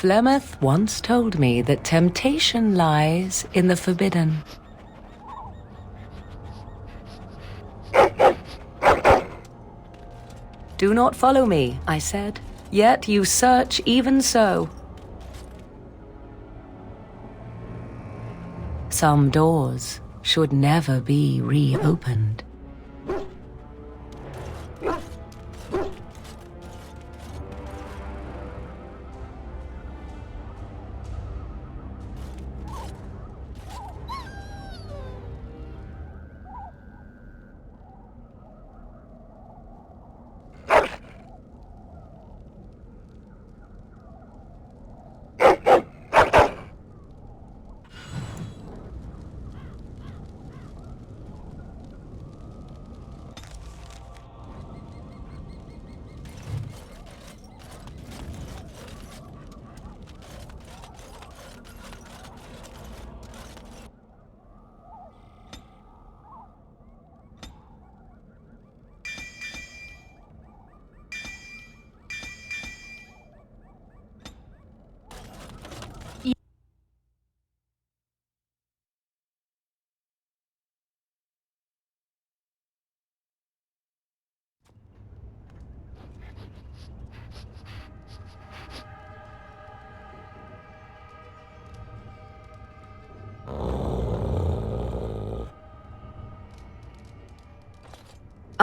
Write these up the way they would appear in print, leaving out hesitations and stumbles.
Flemeth once told me that temptation lies in the forbidden. Do not follow me, I said, yet you search even so. Some doors should never be reopened.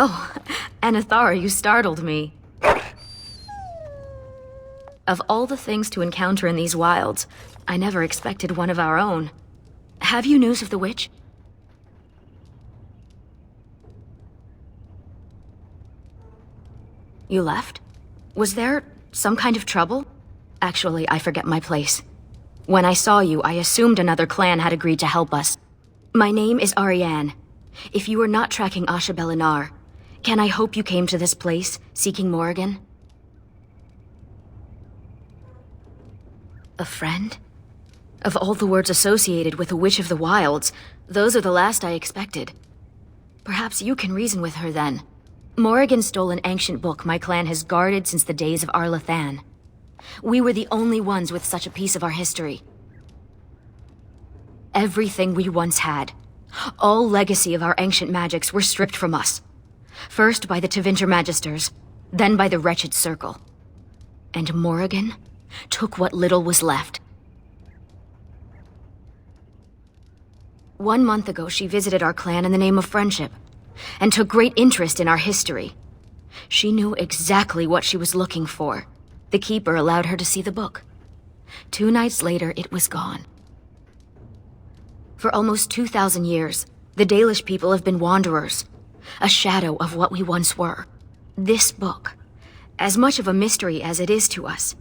Oh, Anathara, you startled me. Of all the things to encounter in these wilds, I never expected one of our own. Have you news of the witch? You left? Was there some kind of trouble? Actually, I forget my place. When I saw you, I assumed another clan had agreed to help us. My name is Ariane. If you are not tracking Asha Belinar, can I hope you came to this place, seeking Morrigan? A friend? Of all the words associated with a witch of the wilds, those are the last I expected. Perhaps you can reason with her then. Morrigan stole an ancient book my clan has guarded since the days of Arlathan. We were the only ones with such a piece of our history. Everything we once had, all legacy of our ancient magics, were stripped from us. First by the Tevinter Magisters, then by the wretched Circle. And Morrigan took what little was left. 1 month ago, she visited our clan in the name of friendship, and took great interest in our history. She knew exactly what she was looking for. The Keeper allowed her to see the book. 2 nights later, it was gone. For almost 2,000 years, the Dalish people have been wanderers, a shadow of what we once were. This book, as much of a mystery as it is to us,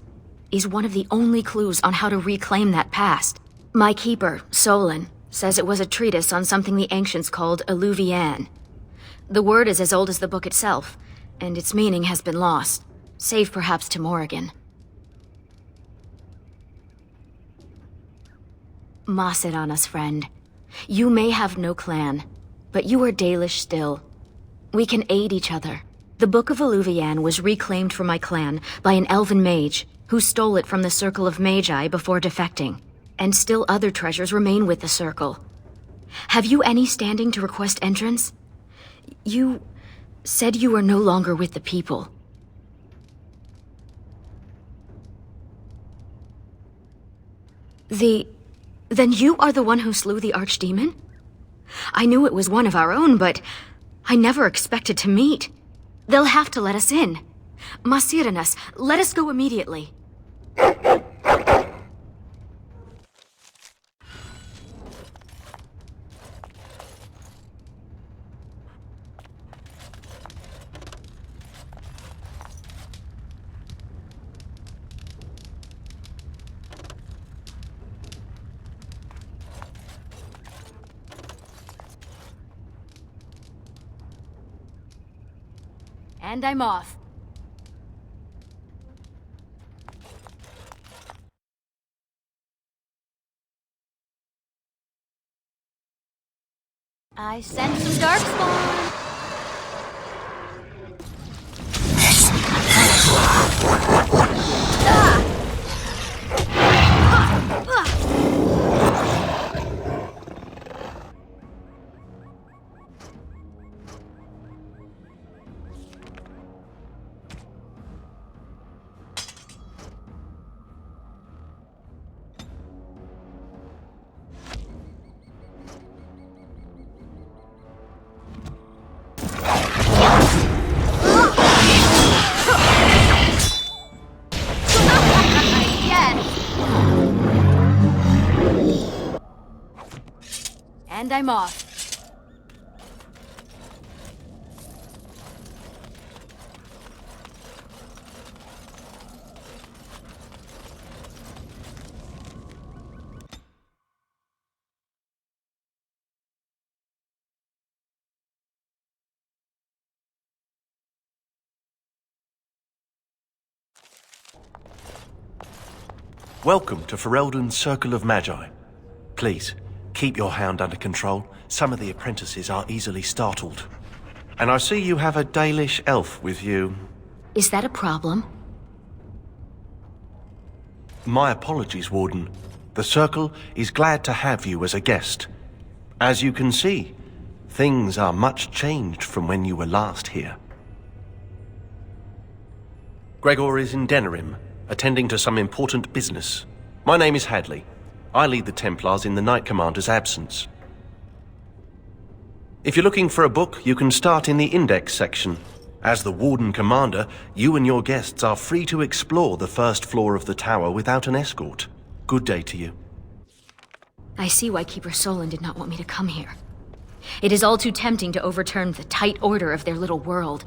is one of the only clues on how to reclaim that past. My keeper, Solon, says it was a treatise on something the ancients called Alluvian. The word is as old as the book itself, and its meaning has been lost, save perhaps to Morrigan. Moss it on us, friend. You may have no clan, but you are Dalish still. We can aid each other. The Book of Alluvian was reclaimed for my clan by an elven mage who stole it from the Circle of Magi before defecting. And still other treasures remain with the Circle. Have you any standing to request entrance? You said you were no longer with the people. Then you are the one who slew the Archdemon? I knew it was one of our own, but I never expected to meet. They'll have to let us in. Masiranas, let us go immediately. And I'm off. I sense some darkspawn. Ah! And I'm off. Welcome to Ferelden's Circle of Magi. Please, keep your hound under control. Some of the apprentices are easily startled. And I see you have a Dalish elf with you. Is that a problem? My apologies, Warden. The Circle is glad to have you as a guest. As you can see, things are much changed from when you were last here. Gregor is in Denerim, attending to some important business. My name is Hadley. I lead the Templars in the Knight Commander's absence. If you're looking for a book, you can start in the Index section. As the Warden Commander, you and your guests are free to explore the first floor of the tower without an escort. Good day to you. I see why Keeper Solon did not want me to come here. It is all too tempting to overturn the tight order of their little world.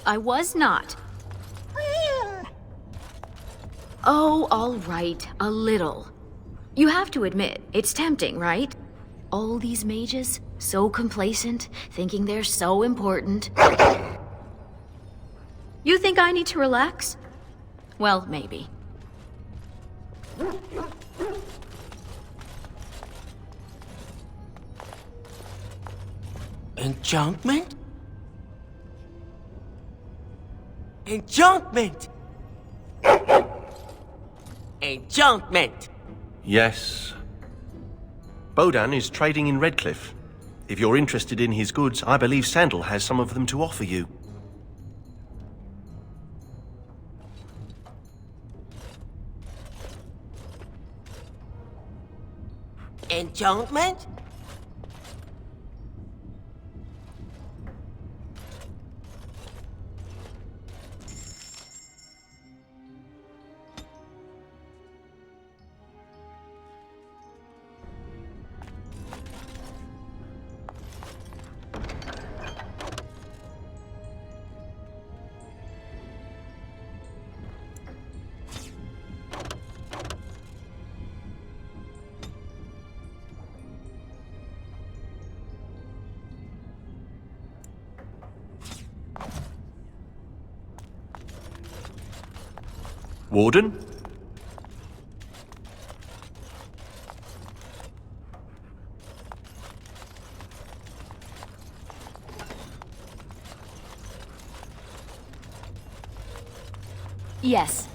I was not. Oh, all right, a little. You have to admit, it's tempting, right? All these mages, so complacent, thinking they're so important. You think I need to relax? Well, maybe. Enchantment? Enchantment! Enchantment! Yes. Bodan is trading in Redcliffe. If you're interested in his goods, I believe Sandal has some of them to offer you. Enchantment? Warden? Yes.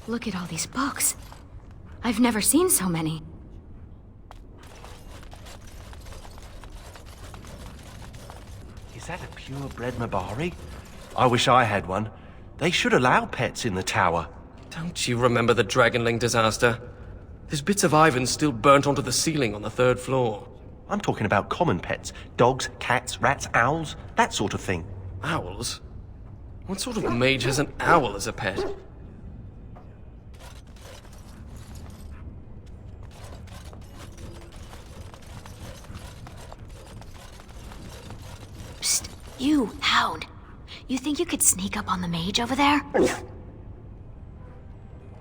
Look at all these books. I've never seen so many. Is that a purebred Mabari? I wish I had one. They should allow pets in the tower. Don't you remember the Dragonling disaster? There's bits of Ivan still burnt onto the ceiling on the 3rd floor. I'm talking about common pets. Dogs, cats, rats, owls, that sort of thing. Owls? What sort of mage has an owl as a pet? Psst, you, hound. You think you could sneak up on the mage over there?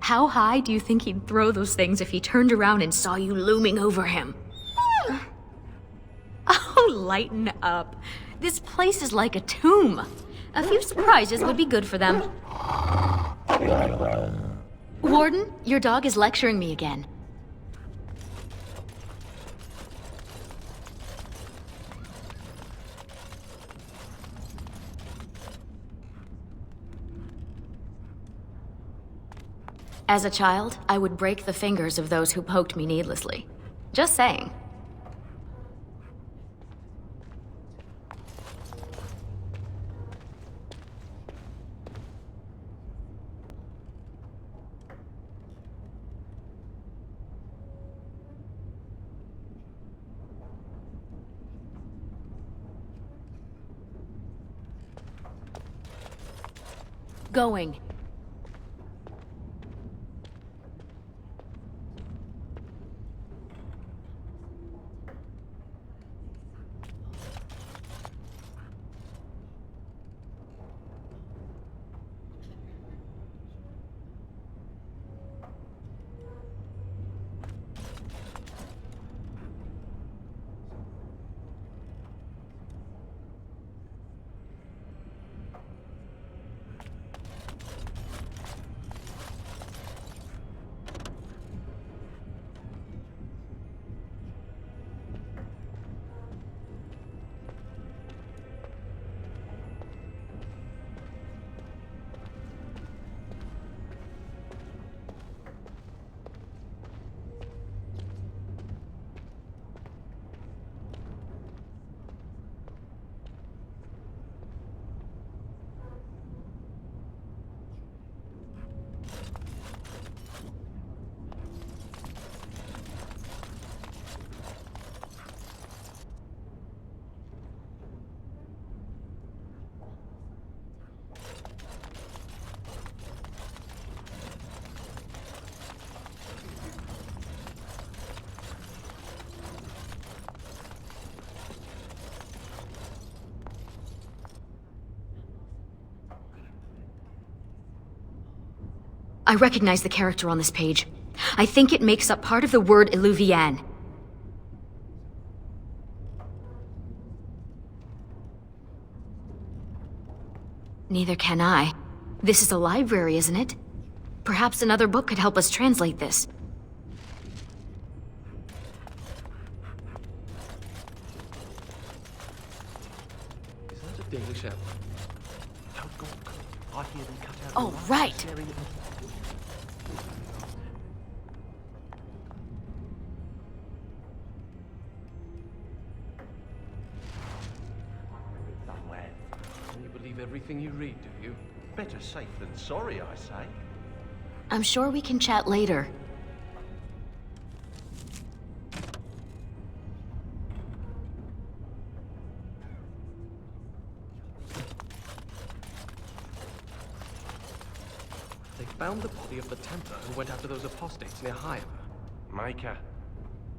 How high do you think he'd throw those things if he turned around and saw you looming over him? Oh, lighten up. This place is like a tomb. A few surprises would be good for them. Warden, your dog is lecturing me again. As a child, I would break the fingers of those who poked me needlessly. Just saying. going? I recognize the character on this page. I think it makes up part of the word Illuvian. Neither can I. This is a library, isn't it? Perhaps another book could help us translate this. Is that a Danish elf? I hear them cut out. Oh, right. Somewhere. You believe everything you read, do you? Better safe than sorry, I say. I'm sure we can chat later. They found the body of the Templar who went after those apostates near Haifa. Micah,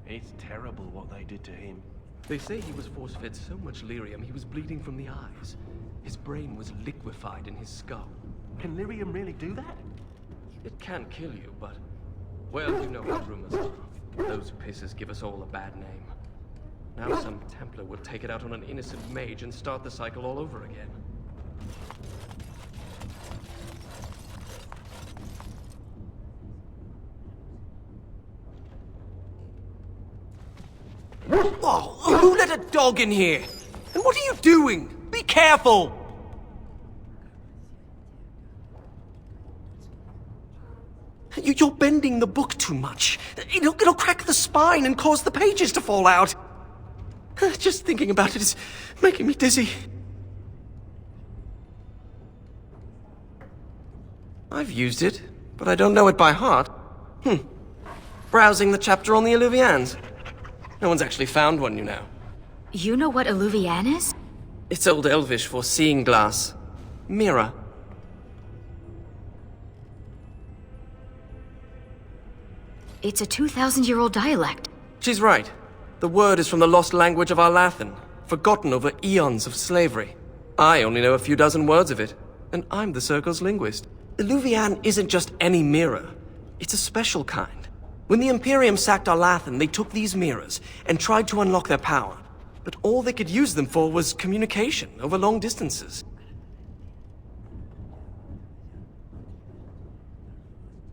it's terrible what they did to him. They say he was force-fed so much lyrium he was bleeding from the eyes. His brain was liquefied in his skull. Can lyrium really do that? It can kill you, but... well, you know how rumors are. Those pisses give us all a bad name. Now some Templar will take it out on an innocent mage and start the cycle all over again. Oh, who let a dog in here? And what are you doing? Be careful! You're bending the book too much. It'll crack the spine and cause the pages to fall out. Just thinking about it is making me dizzy. I've used it, but I don't know it by heart. Browsing the chapter on the Illuvians. No one's actually found one, you know. You know what Illuvian is? It's Old Elvish for seeing glass. Mirror. It's a 2,000-year-old dialect. She's right. The word is from the lost language of Arlathan, forgotten over eons of slavery. I only know a few dozen words of it, and I'm the Circle's linguist. Illuvian isn't just any mirror. It's a special kind. When the Imperium sacked Arlathan, they took these mirrors and tried to unlock their power. But all they could use them for was communication over long distances.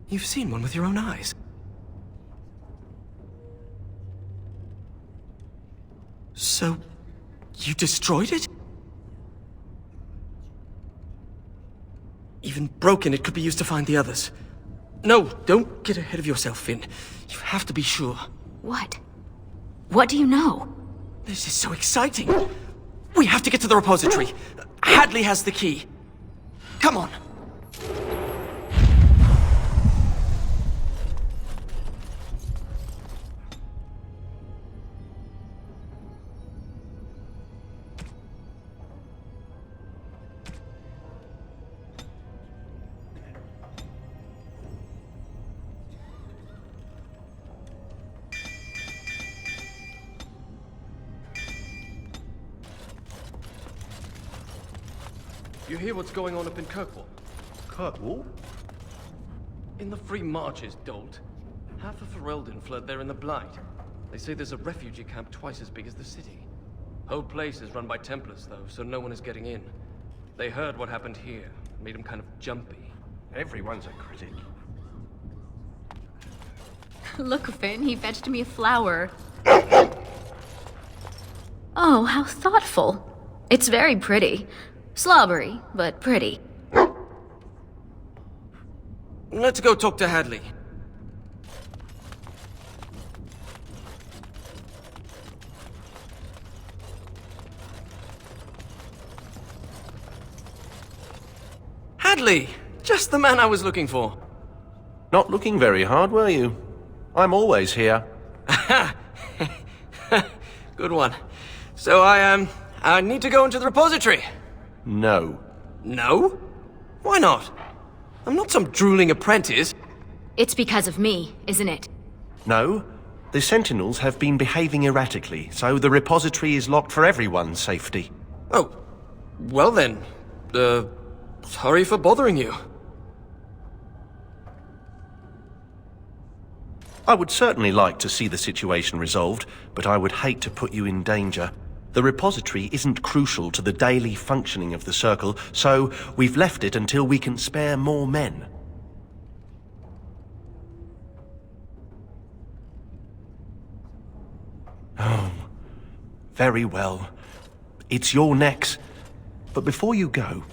You've seen one with your own eyes. So, you destroyed it? Even broken, it could be used to find the others. No, don't get ahead of yourself, Finn. You have to be sure. What? What do you know? This is so exciting. We have to get to the repository. Hadley has the key. Come on. You hear what's going on up in Kirkwall? Kirkwall? In the Free Marches, dolt. Half of Ferelden fled there in the Blight. They say there's a refugee camp twice as big as the city. Whole place is run by Templars, though, so no one is getting in. They heard what happened here, made them kind of jumpy. Everyone's a critic. Look, Finn, he fetched me a flower. Oh, how thoughtful. It's very pretty. Slobbery, but pretty. Let's go talk to Hadley. Hadley! Just the man I was looking for. Not looking very hard, were you? I'm always here. Good one. So I need to go into the repository. No. No? Why not? I'm not some drooling apprentice. It's because of me, isn't it? No. The Sentinels have been behaving erratically, so the repository is locked for everyone's safety. Oh, well then, sorry for bothering you. I would certainly like to see the situation resolved, but I would hate to put you in danger. The repository isn't crucial to the daily functioning of the Circle, so we've left it until we can spare more men. Oh, very well. It's your necks. But before you go,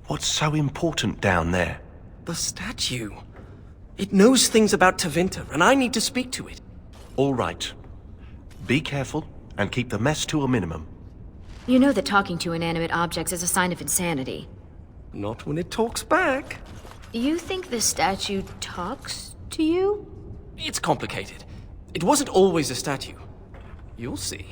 what's so important down there? The statue. It knows things about Tevinter, and I need to speak to it. All right. Be careful and keep the mess to a minimum. You know that talking to inanimate objects is a sign of insanity. Not when it talks back. You think the statue talks to you? It's complicated. It wasn't always a statue. You'll see.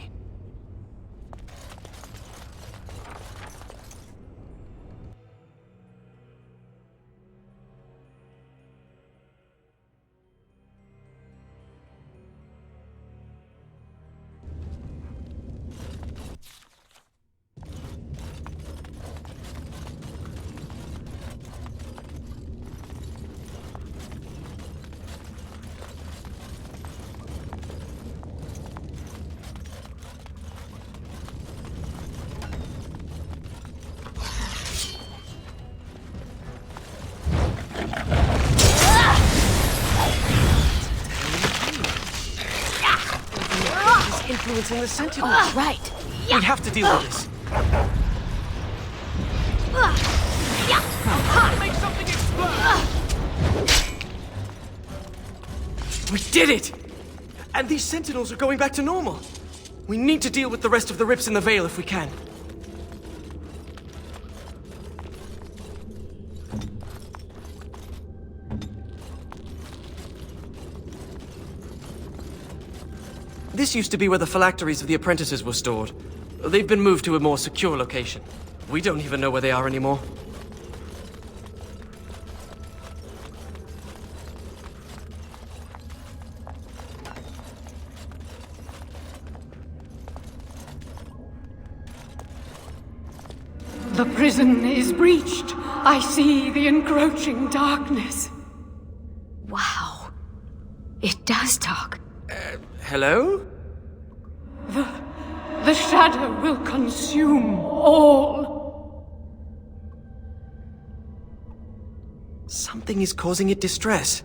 Influencing the Sentinels. Right. We have to deal with this. Make something explode! We did it! And these Sentinels are going back to normal. We need to deal with the rest of the rips in the Veil if we can. This used to be where the phylacteries of the apprentices were stored. They've been moved to a more secure location. We don't even know where they are anymore. The prison is breached. I see the encroaching darkness. Wow. It does talk. Hello? The shadow will consume all. Something is causing it distress.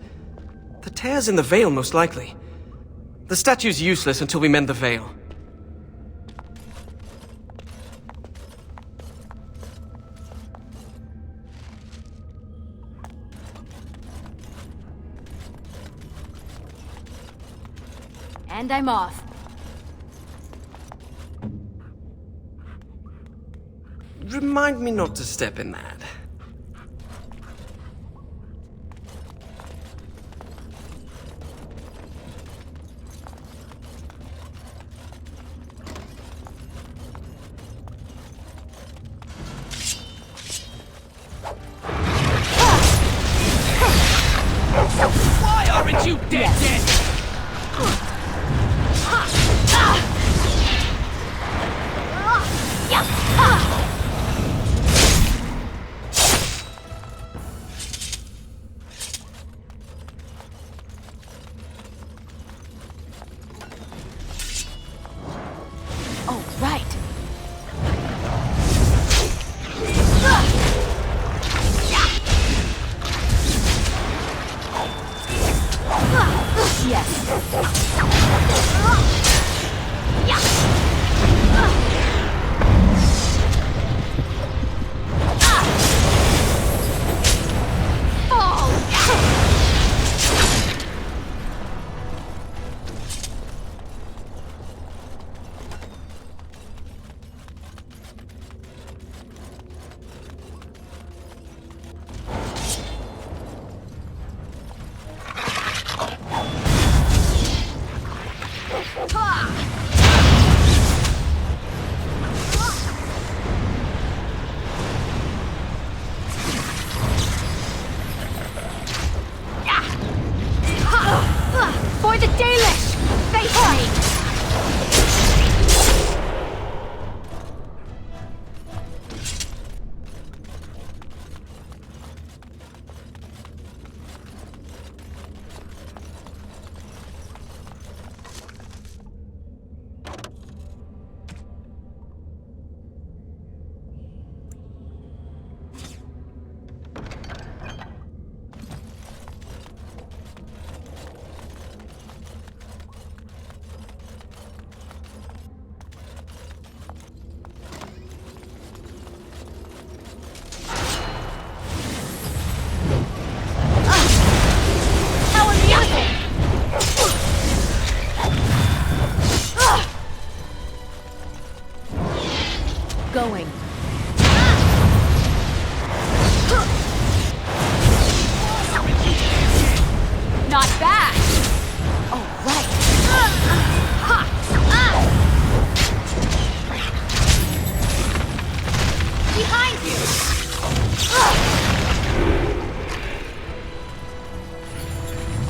The tears in the Veil, most likely. The statue's useless until we mend the Veil. And I'm off. Remind me not to step in that. Why aren't you dead?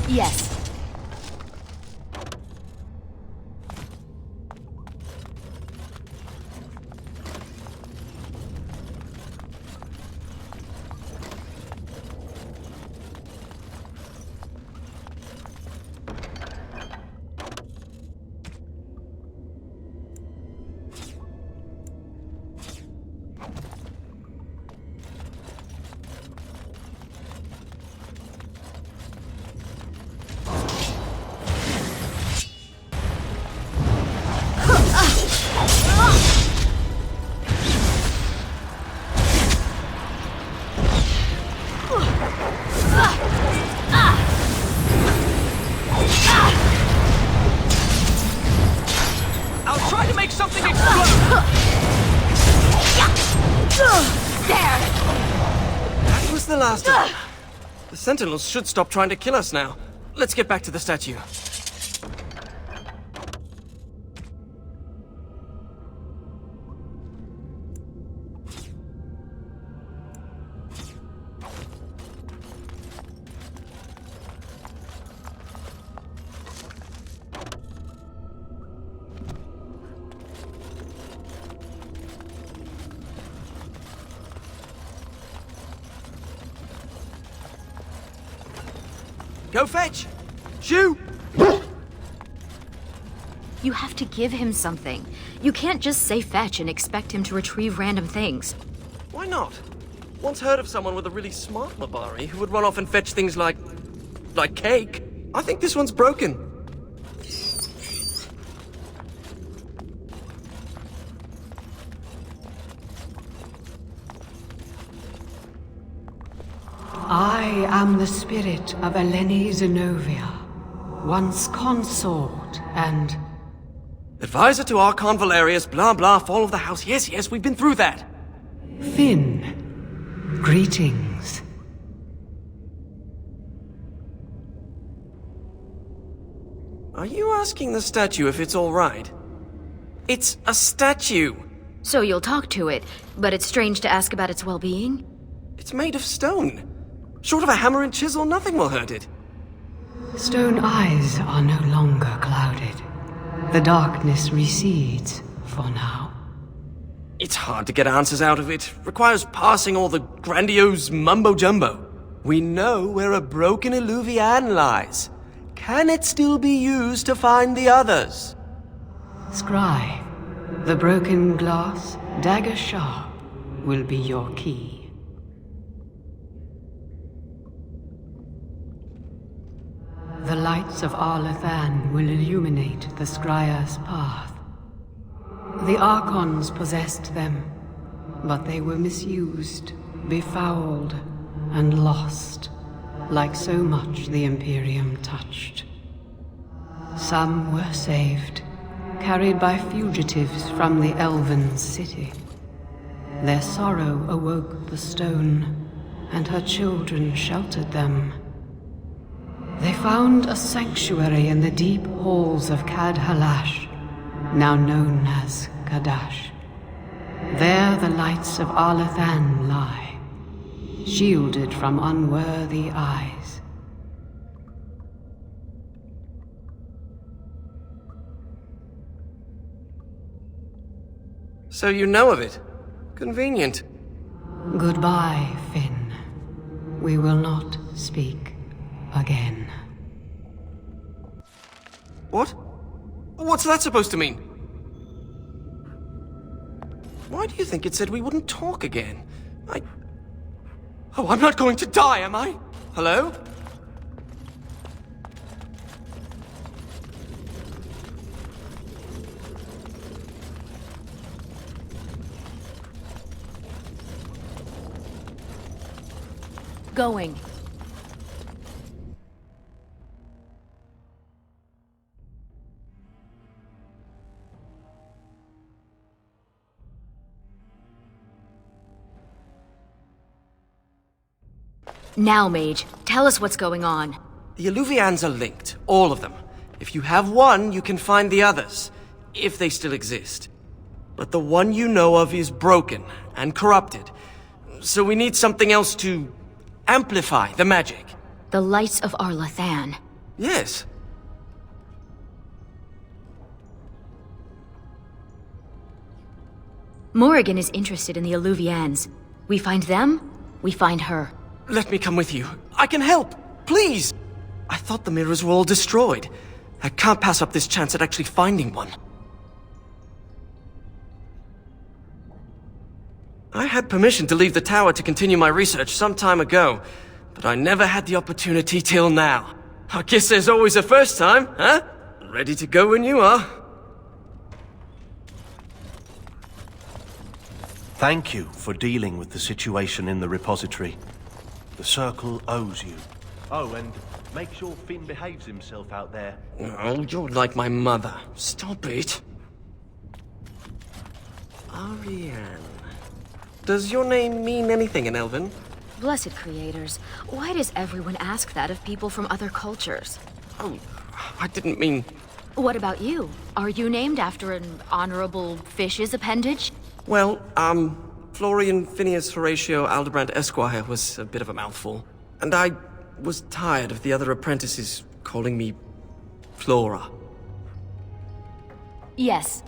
Yes. I'll try to make something explode! There! That was the last of them. The Sentinels should stop trying to kill us now. Let's get back to the statue. Go fetch! Shoo! You have to give him something. You can't just say fetch and expect him to retrieve random things. Why not? Once heard of someone with a really smart Mabari who would run off and fetch things like cake. I think this one's broken. I am the spirit of Eleni Zenobia, once consort and... Advisor to Archon Valerius, blah blah, fall of the house. Yes, yes, we've been through that. Finn. Greetings. Are you asking the statue if it's all right? It's a statue. So you'll talk to it, but it's strange to ask about its well-being? It's made of stone. Short of a hammer and chisel, nothing will hurt it. Stone eyes are no longer clouded. The darkness recedes for now. It's hard to get answers out of it. Requires parsing all the grandiose mumbo-jumbo. We know where a broken Illuvian lies. Can it still be used to find the others? Scry, the broken glass, dagger sharp, will be your key. The lights of Arlathan will illuminate the Scrya's path. The Archons possessed them, but they were misused, befouled, and lost, like so much the Imperium touched. Some were saved, carried by fugitives from the Elven city. Their sorrow awoke the stone, and her children sheltered them. They found a sanctuary in the deep halls of Cadhalash, now known as Kadash. There the lights of Arlathan lie, shielded from unworthy eyes. So you know of it. Convenient. Goodbye, Finn. We will not speak again. What? What's that supposed to mean? Why do you think it said we wouldn't talk again? Oh, I'm not going to die, am I? Hello? Going. Now, Mage, tell us what's going on. The Illuvians are linked, all of them. If you have one, you can find the others, if they still exist. But the one you know of is broken and corrupted, so we need something else to amplify the magic. The lights of Arlathan. Yes. Morrigan is interested in the Alluvians. We find them, we find her. Let me come with you. I can help! Please! I thought the mirrors were all destroyed. I can't pass up this chance at actually finding one. I had permission to leave the tower to continue my research some time ago, but I never had the opportunity till now. I guess there's always a first time, huh? Ready to go when you are. Thank you for dealing with the situation in the repository. The Circle owes you. Oh, and make sure Finn behaves himself out there. Oh, you're like my mother. Stop it. Ariane. Does your name mean anything in Elven? Blessed creators, why does everyone ask that of people from other cultures? Oh, I didn't mean... What about you? Are you named after an honorable fish's appendage? Well, Florian Phineas Horatio Aldebrand Esquire was a bit of a mouthful. And I was tired of the other apprentices calling me Flora. Yes.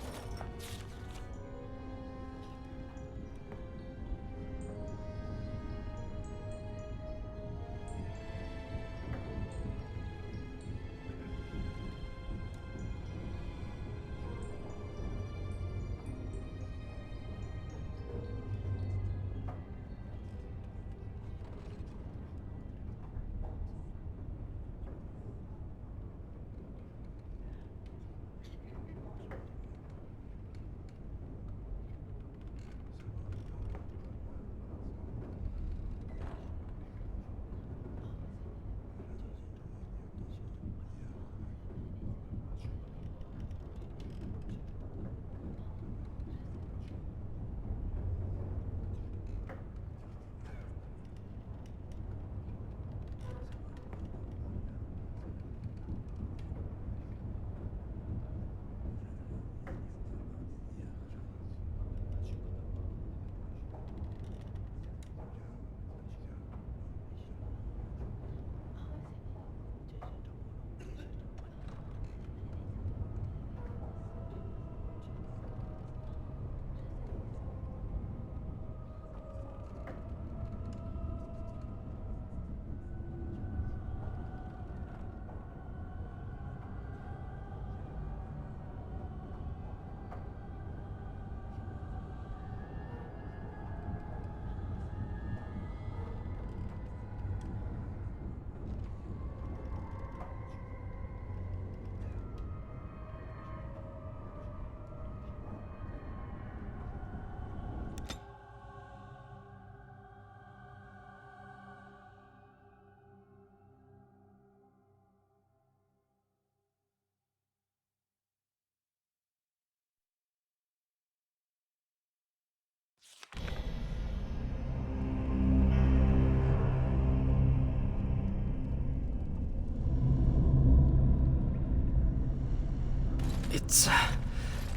It's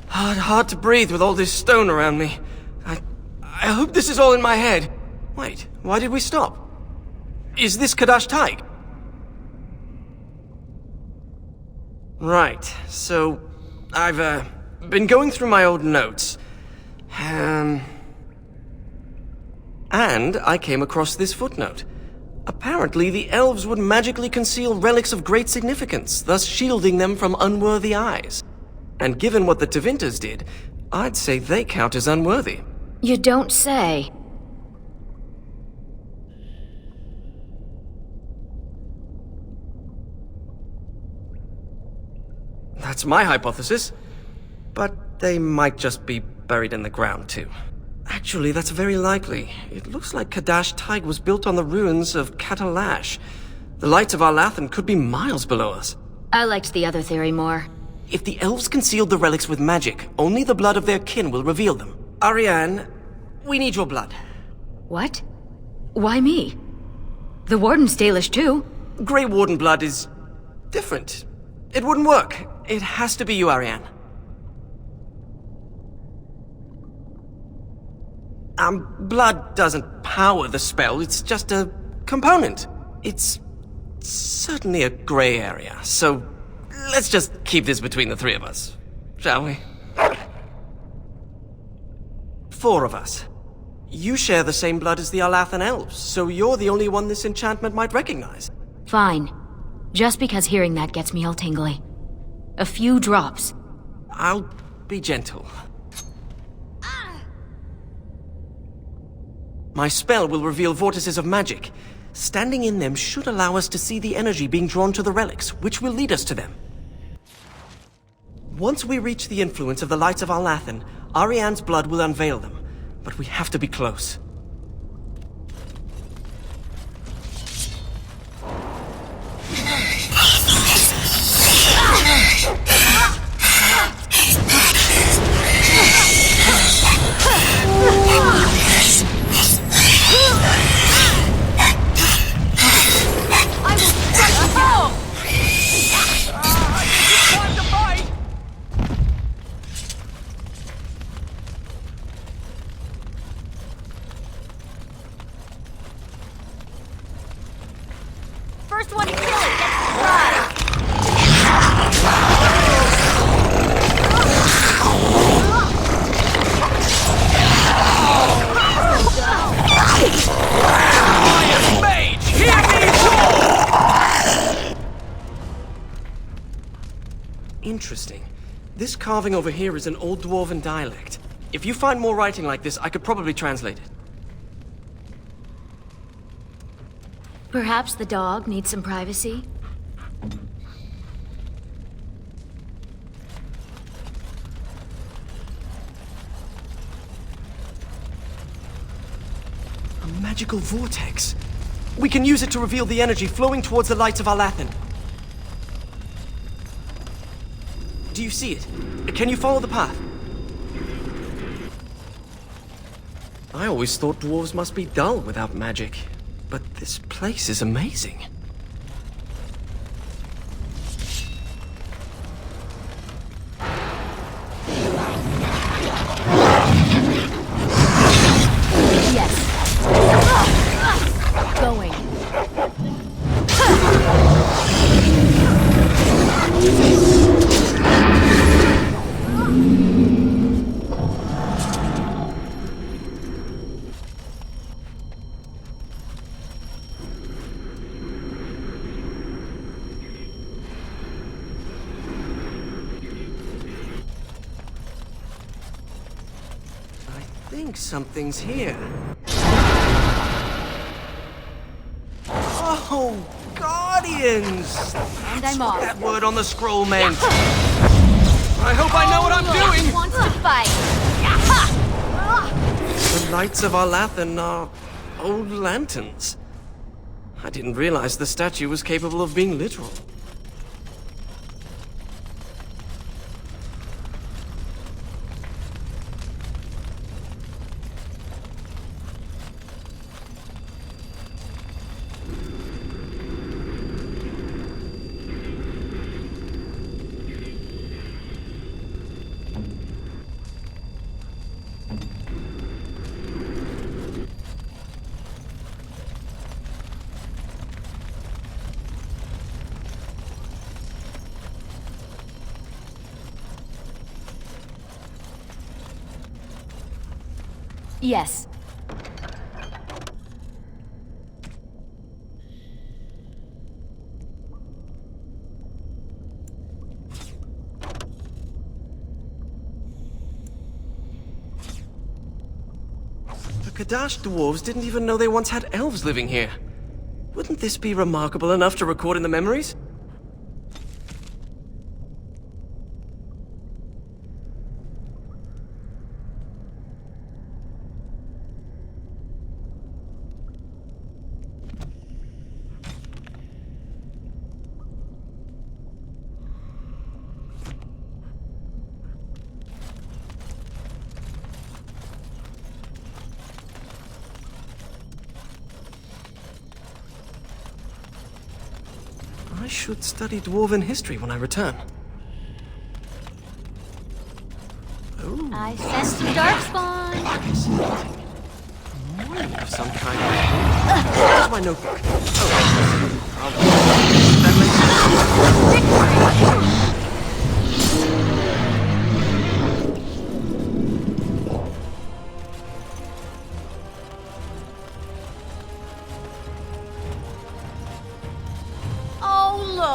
hard to breathe with all this stone around me. I hope this is all in my head. Wait, why did we stop? Is this Kadash Taig? Right, so I've been going through my old notes. And I came across this footnote. Apparently, the elves would magically conceal relics of great significance, thus shielding them from unworthy eyes. And given what the Tevinter did, I'd say they count as unworthy. You don't say. That's my hypothesis. But they might just be buried in the ground, too. Actually, that's very likely. It looks like Kadash Taig was built on the ruins of Catalash. The lights of Arlathan could be miles below us. I liked the other theory more. If the elves concealed the relics with magic, only the blood of their kin will reveal them. Ariane, we need your blood. What? Why me? The Warden's Dalish too. Grey Warden blood is... different. It wouldn't work. It has to be you, Ariane. Blood doesn't power the spell, it's just a component. It's certainly a gray area, so let's just keep this between the three of us, shall we? 4 of us. You share the same blood as the Alathan elves, so you're the only one this enchantment might recognize. Fine. Just because hearing that gets me all tingly. A few drops. I'll be gentle. My spell will reveal vortices of magic. Standing in them should allow us to see the energy being drawn to the relics, which will lead us to them. Once we reach the influence of the lights of Alathan, Ariane's blood will unveil them. But we have to be close. First one to kill it gets the prize! Iron Mage, hear me roar! Interesting. This carving over here is an old dwarven dialect. If you find more writing like this, I could probably translate it. Perhaps the dog needs some privacy? A magical vortex. We can use it to reveal the energy flowing towards the lights of Alathan. Do you see it? Can you follow the path? I always thought dwarves must be dull without magic. But this place is amazing. Yes. Going. I think something's here. Oh, Guardians! And That's I'm what off. that word on the scroll meant. I hope I know what I'm doing! Wants to fight. The lights of Alathan are old lanterns. I didn't realize the statue was capable of being literal. Yes. The Kadash dwarves didn't even know they once had elves living here. Wouldn't this be remarkable enough to record in the memories? I should study dwarven history when I return. Oh, I sense some darkspawn. I see nothing. A warning of some kind. Where's my notebook? Oh,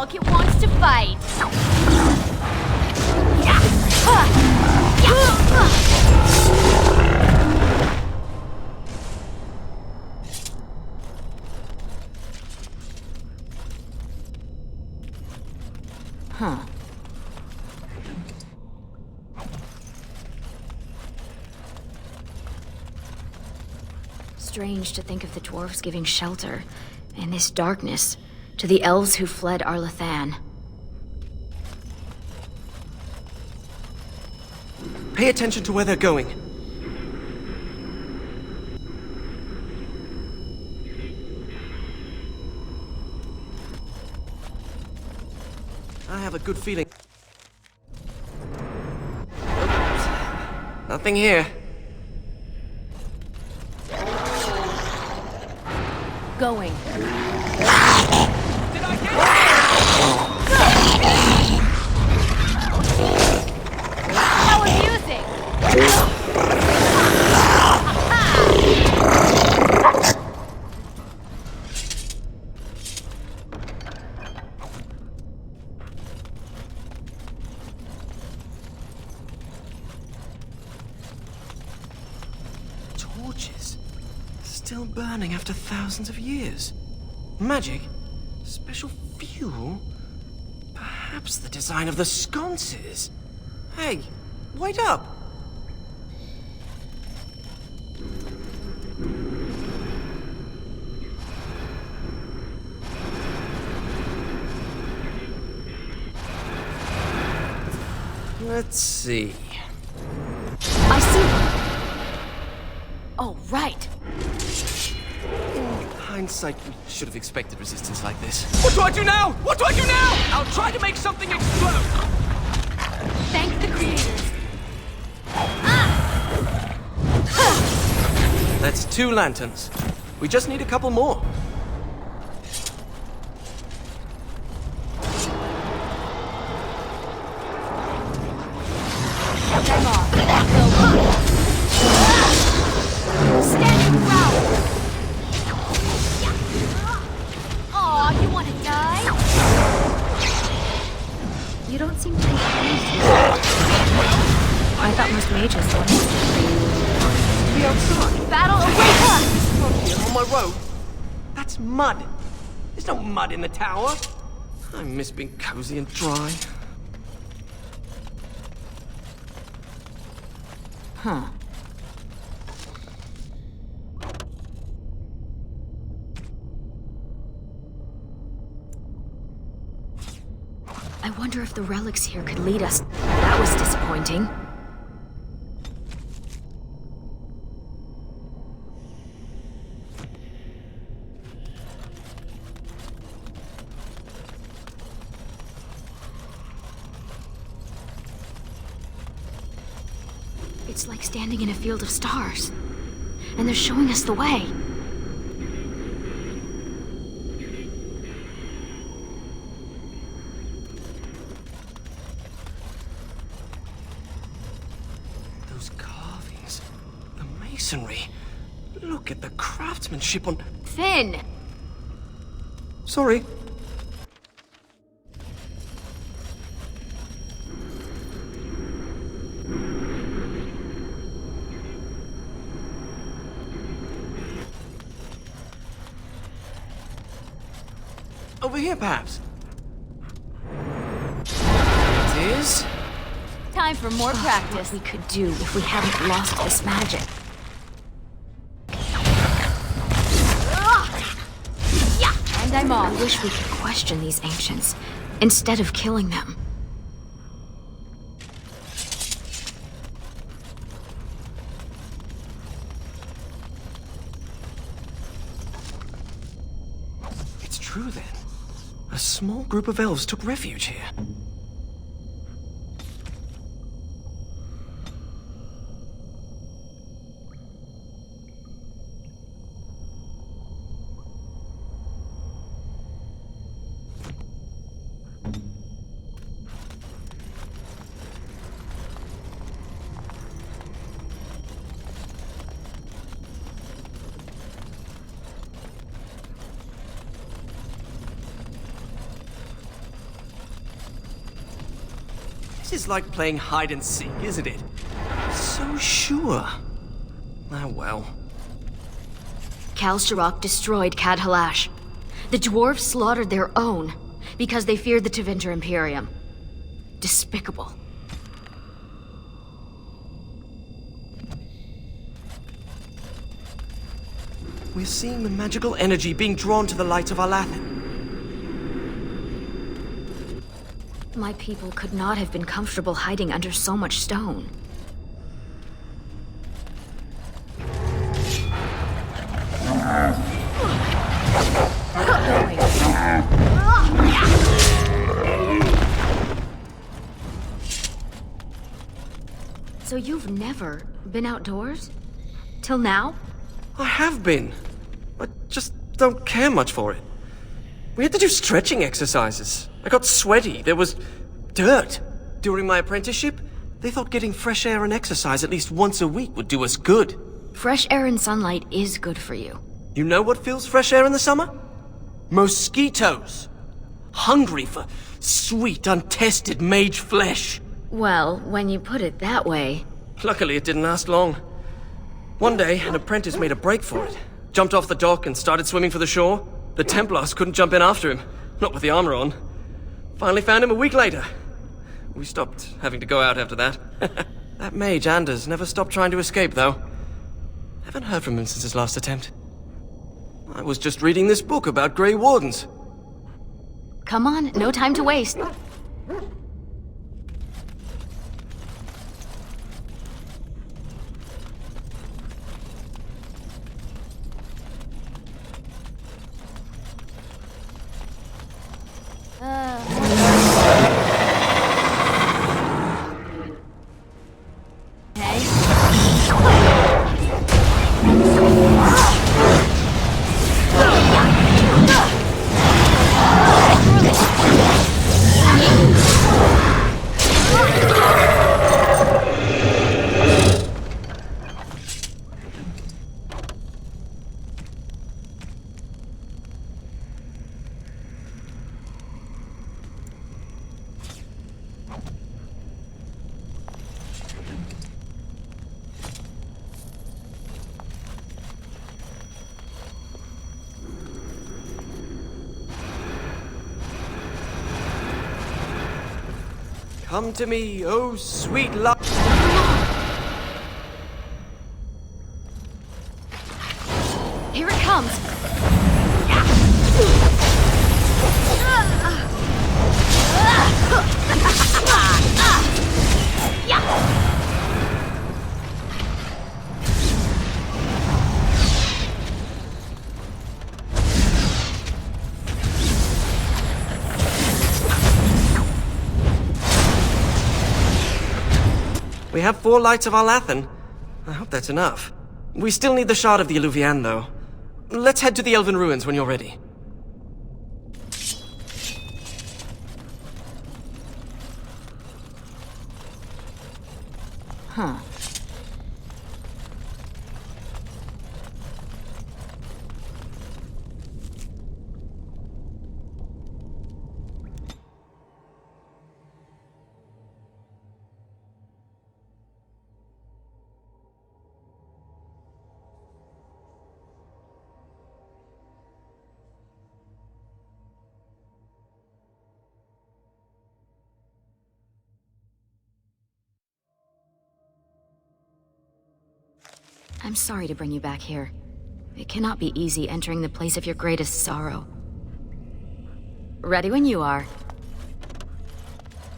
look, it wants to fight. Huh. Strange to think of the dwarves giving shelter in this darkness to the elves who fled Arlathan. Pay attention to where they're going. I have a good feeling. Oops. Nothing here. Going. How amusing! Torches. Still burning after thousands of years. Magic? Special fuel? Perhaps the design of the sconces? Hey, wait up! Let's see. I see one. Oh, right. In hindsight, we should have expected resistance like this. What do I do now? What do I do now? I'll try to make something explode! Thank the creators. That's 2 lanterns. We just need a couple more. Them off. Standing ground. Aw, you want to die? You don't seem to be pleased. I thought most mages would. Be outside. Battle awaits us! From here on my road. That's mud. There's no mud in the tower. I miss being cozy and dry. Huh. I wonder if the relics here could lead us. That was disappointing. It's like standing in a field of stars. And they're showing us the way. Those carvings, the masonry. Look at the craftsmanship on... Finn! Sorry. Over here, perhaps. It is. Time for more practice. What we could do if we hadn't lost this magic. And I'm I off. wish we could question these ancients instead of killing them. It's true then. A small group of elves took refuge here. This is like playing hide and seek, isn't it? So sure. Ah, well. Kalstarok destroyed Cad Halash. The dwarves slaughtered their own because they feared the Tevinter Imperium. Despicable. We're seeing the magical energy being drawn to the light of Alathan. My people could not have been comfortable hiding under so much stone. So you've never been outdoors? Till now? I have been. I just don't care much for it. We had to do stretching exercises. I got sweaty. There was dirt. During my apprenticeship, they thought getting fresh air and exercise at least once a week would do us good. Fresh air and sunlight is good for you. You know what fills fresh air in the summer? Mosquitoes. Hungry for sweet, untested mage flesh. Well, when you put it that way... Luckily, it didn't last long. One day, an apprentice made a break for it. Jumped off the dock and started swimming for the shore. The Templars couldn't jump in after him. Not with the armor on. Finally found him a week later. We stopped having to go out after that. That mage, Anders, never stopped trying to escape, though. Haven't heard from him since his last attempt. I was just reading this book about Grey Wardens. Come on, no time to waste. Come to me, oh sweet love. Here it comes! We have 4 lights of Alathan. I hope that's enough. We still need the shard of the Eluvian, though. Let's head to the Elven Ruins when you're ready. Huh. I'm sorry to bring you back here. It cannot be easy entering the place of your greatest sorrow. Ready when you are.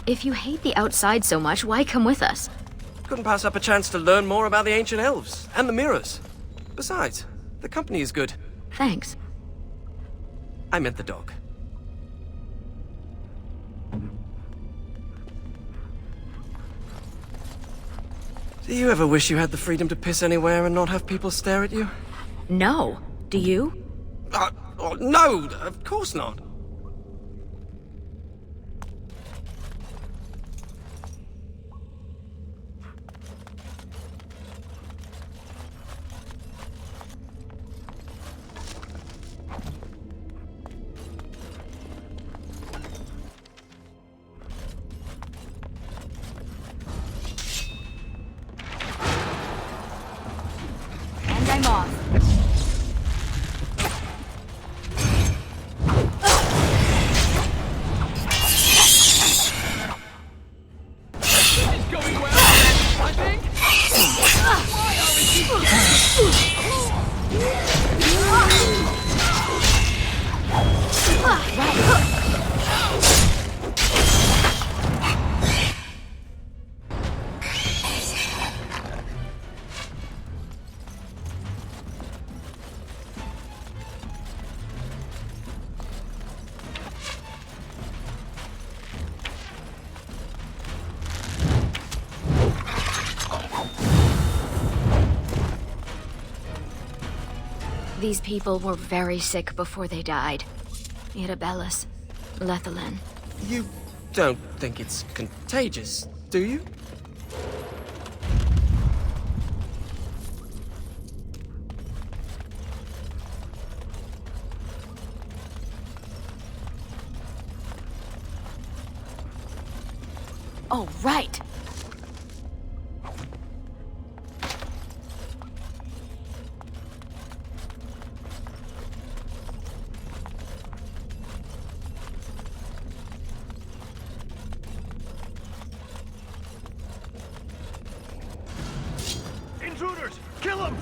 If you hate the outside so much, why come with us? Couldn't pass up a chance to learn more about the ancient elves and the mirrors. Besides, the company is good. Thanks. I meant the dog. Do you ever wish you had the freedom to piss anywhere and not have people stare at you? No. Do you? No, of course not. off. These people were very sick before they died. Irabellis, Lethalin. You don't think it's contagious, do you? Oh, right! Intruders! Kill them!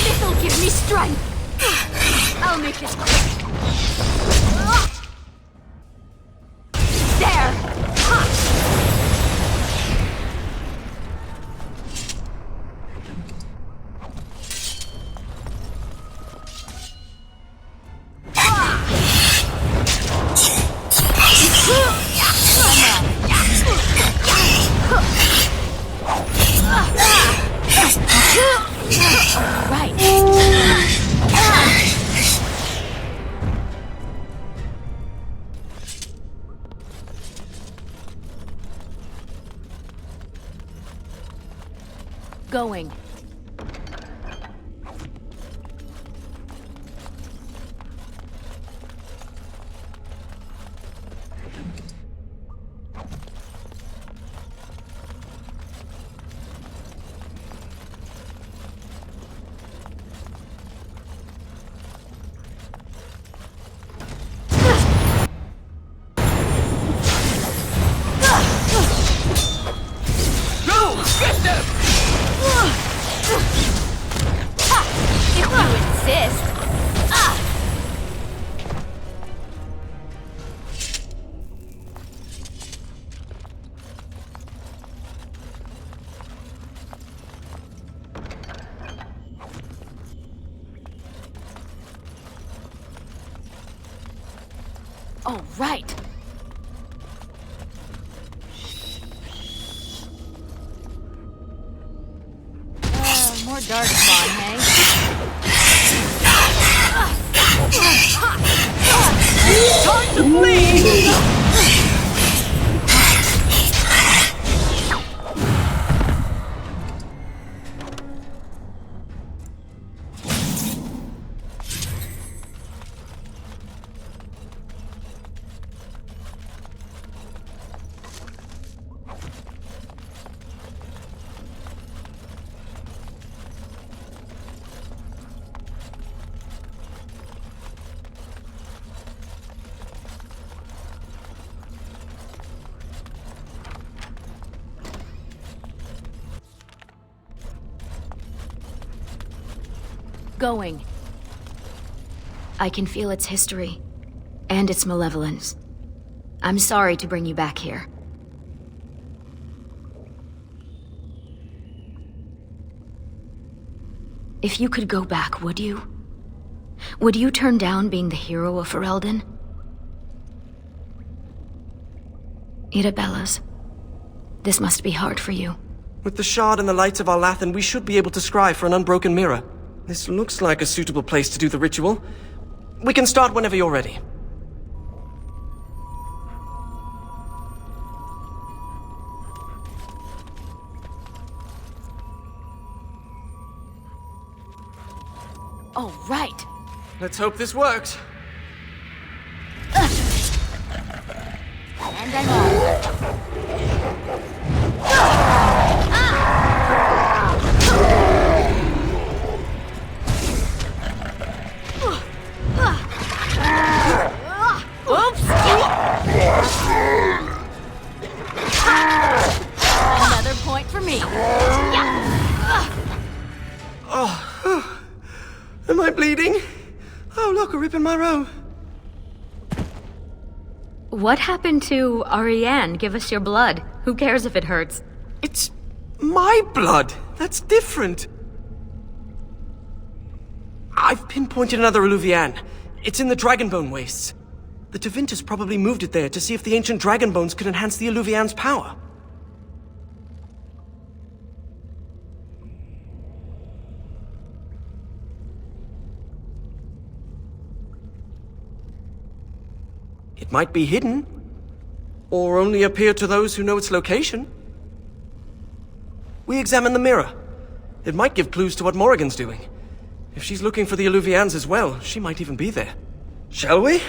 This'll give me strength! I'll make this quick! There! Going. If you insist. Oh, right. More dark spawn, hey? Time to flee! Going. I can feel its history and its malevolence. I'm sorry to bring you back here. If you could go back, would you? Would you turn down being the hero of Ferelden? Irabellas, this must be hard for you. With the shard and the lights of our Lathan, we should be able to scry for an unbroken mirror. This looks like a suitable place to do the ritual. We can start whenever you're ready. All right. Let's hope this works. And I'm off. Oops! Another point for me. Am I bleeding? Oh, look, a rip in my robe. What happened to Ariane? Give us your blood. Who cares if it hurts? It's my blood. That's different. I've pinpointed another Illuvian. It's in the Dragonbone wastes. The Tevintus probably moved it there to see if the ancient Dragonbones could enhance the Illuvian's power. It might be hidden, or only appear to those who know its location. We examine the mirror. It might give clues to what Morrigan's doing. If she's looking for the Illuvians as well, she might even be there. Shall we?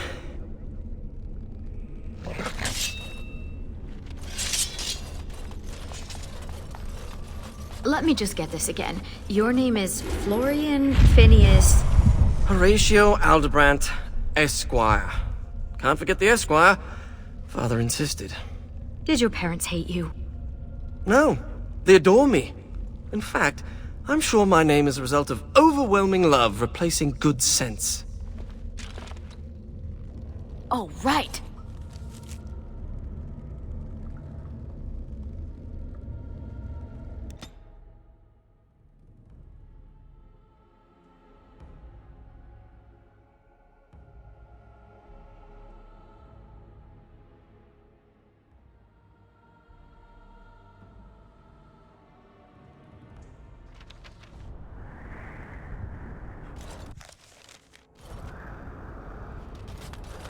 Let me just get this again. Your name is Florian Phineas... Horatio Aldebrandt, Esquire. Can't forget the Esquire. Father insisted. Did your parents hate you? No, they adore me. In fact, I'm sure my name is a result of overwhelming love replacing good sense. All right.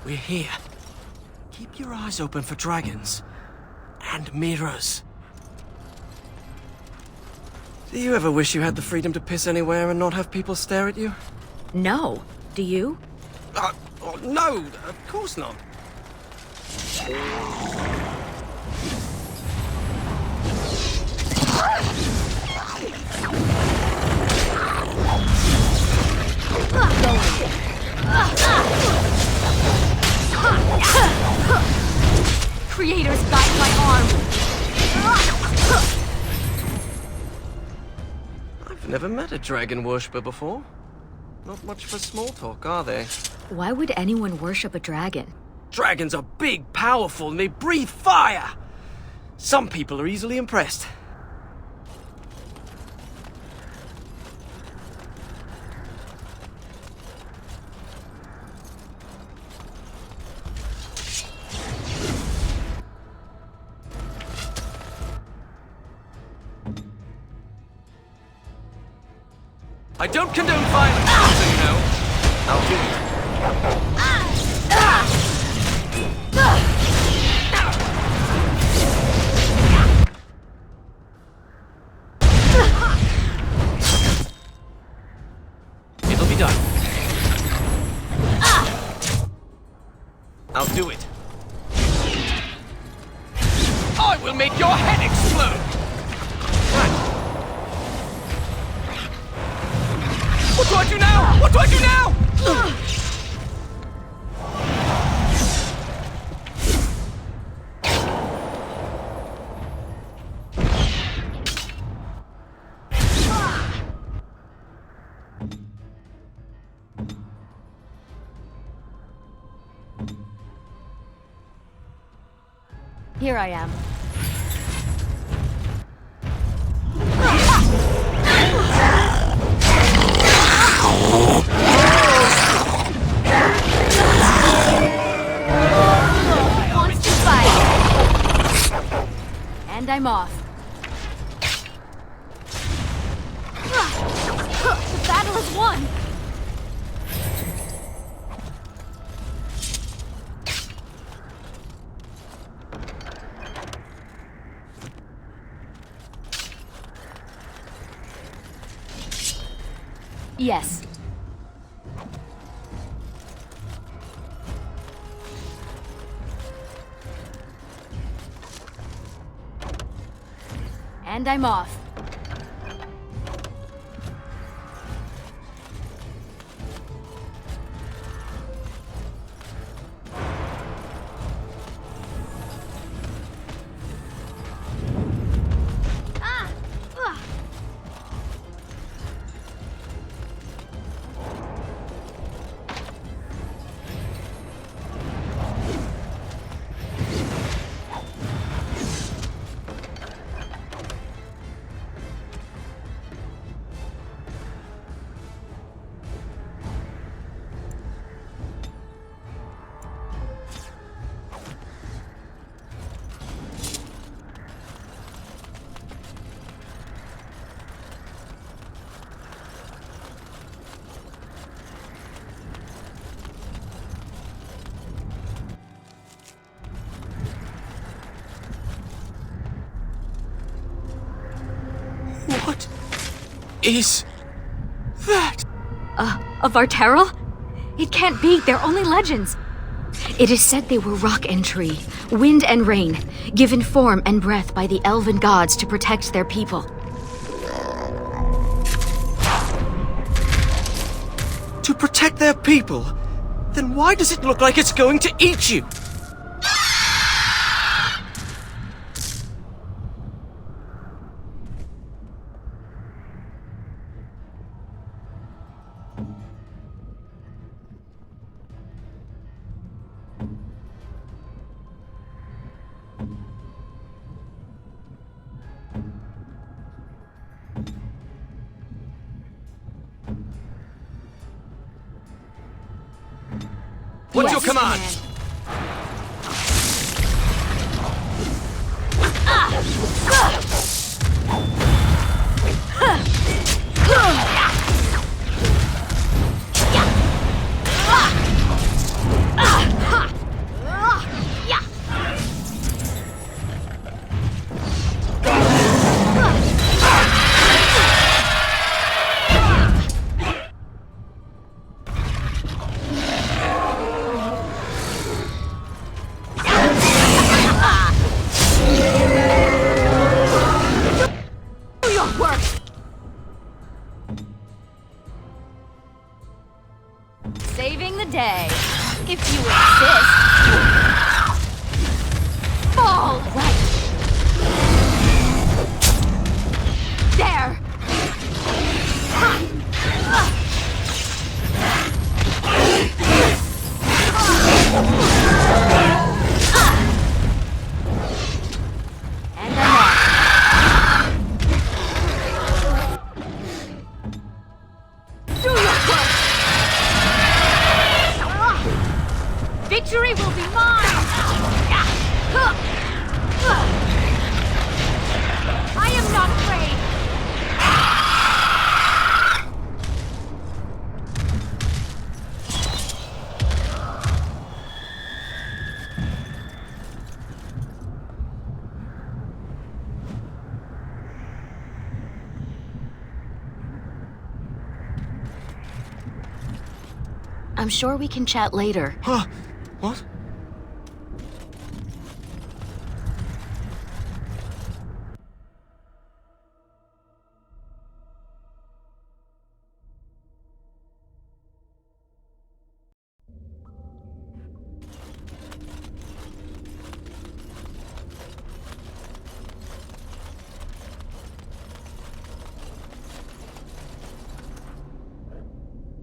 We're here. Keep your eyes open for dragons. And mirrors. Do you ever wish you had the freedom to piss anywhere and not have people stare at you? No. Do you? Oh, no, of course not. Creators guide my arm! I've never met a dragon worshipper before. Not much for small talk, are they? Why would anyone worship a dragon? Dragons are big, powerful, and they breathe fire! Some people are easily impressed. I don't condone violence, so you know. I'll do it. It'll be done. I'll do it. I will make your head explode! Right. What do I do now? What do I do now? Here I am. Wants to fight. And I'm off. The battle is won. Yes. And I'm off. Ah! Ugh. What is that? Of Arterral? It can't be, they're only legends. It is said they were rock and tree, wind and rain, given form and breath by the elven gods to protect their people. To protect their people? Then why does it look like it's going to eat you? What's Yes, your command? Saving the day, if you insist. Fall right. There. And I'm off. Do your work. Victory will be mine! I am not afraid! I'm sure we can chat later. Huh? What?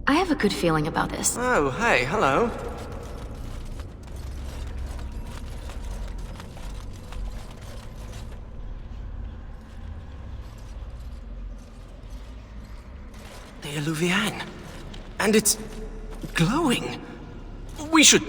I have a good feeling about this. Oh, hey, hello. The Illuvian. And it's glowing. We should...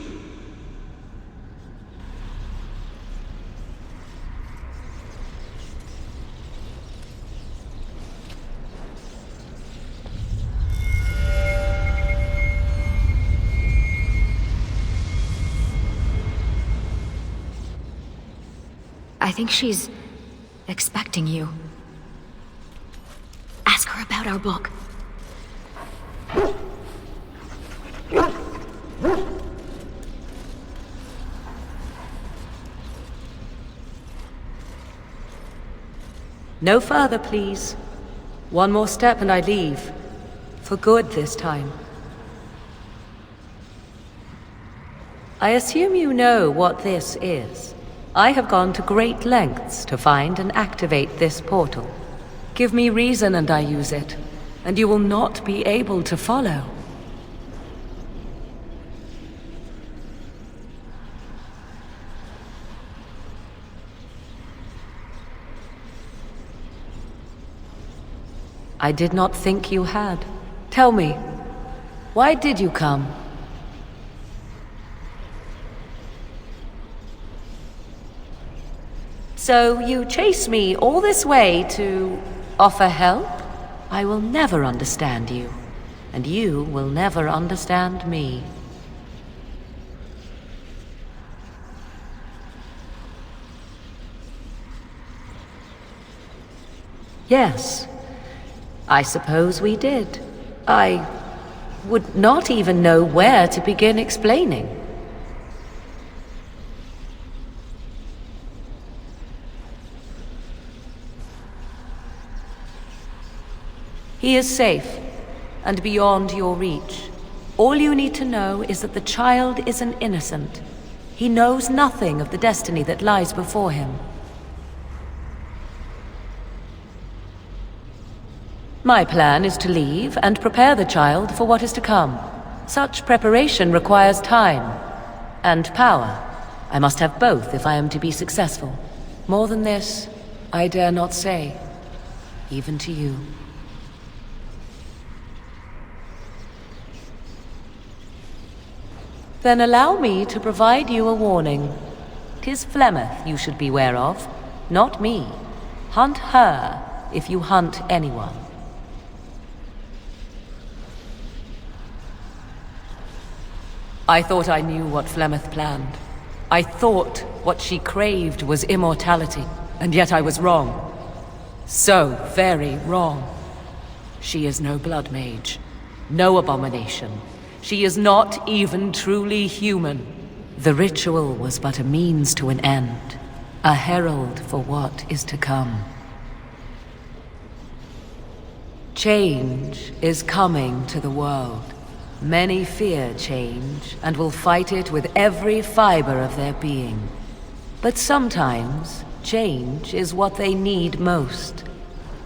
I think she's expecting you. Ask her about our book. No further, please. One more step and I leave. For good this time. I assume you know what this is. I have gone to great lengths to find and activate this portal. Give me reason and I use it, and you will not be able to follow. I did not think you had. Tell me, why did you come? So you chase me all this way to offer help? I will never understand you, and you will never understand me. Yes, I suppose we did. I would not even know where to begin explaining. He is safe, and beyond your reach. All you need to know is that the child is an innocent. He knows nothing of the destiny that lies before him. My plan is to leave and prepare the child for what is to come. Such preparation requires time and power. I must have both if I am to be successful. More than this, I dare not say, even to you. Then allow me to provide you a warning. 'Tis Flemeth you should beware of, not me. Hunt her if you hunt anyone. I thought I knew what Flemeth planned. I thought what she craved was immortality, and yet I was wrong. So very wrong. She is no blood mage, no abomination. She is not even truly human. The ritual was but a means to an end, a herald for what is to come. Change is coming to the world. Many fear change and will fight it with every fiber of their being. But sometimes, change is what they need most.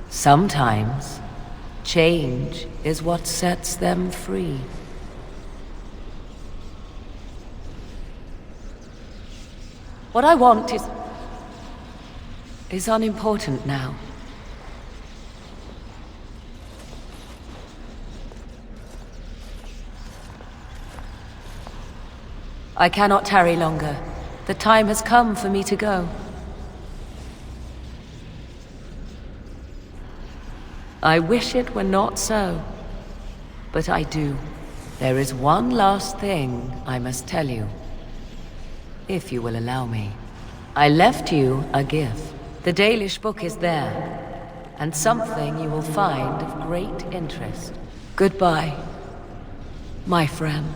Sometimes, change is what sets them free. What I want is unimportant now. I cannot tarry longer. The time has come for me to go. I wish it were not so, but I do. There is one last thing I must tell you. If you will allow me. I left you a gift. The Dalish book is there, and something you will find of great interest. Goodbye, my friend.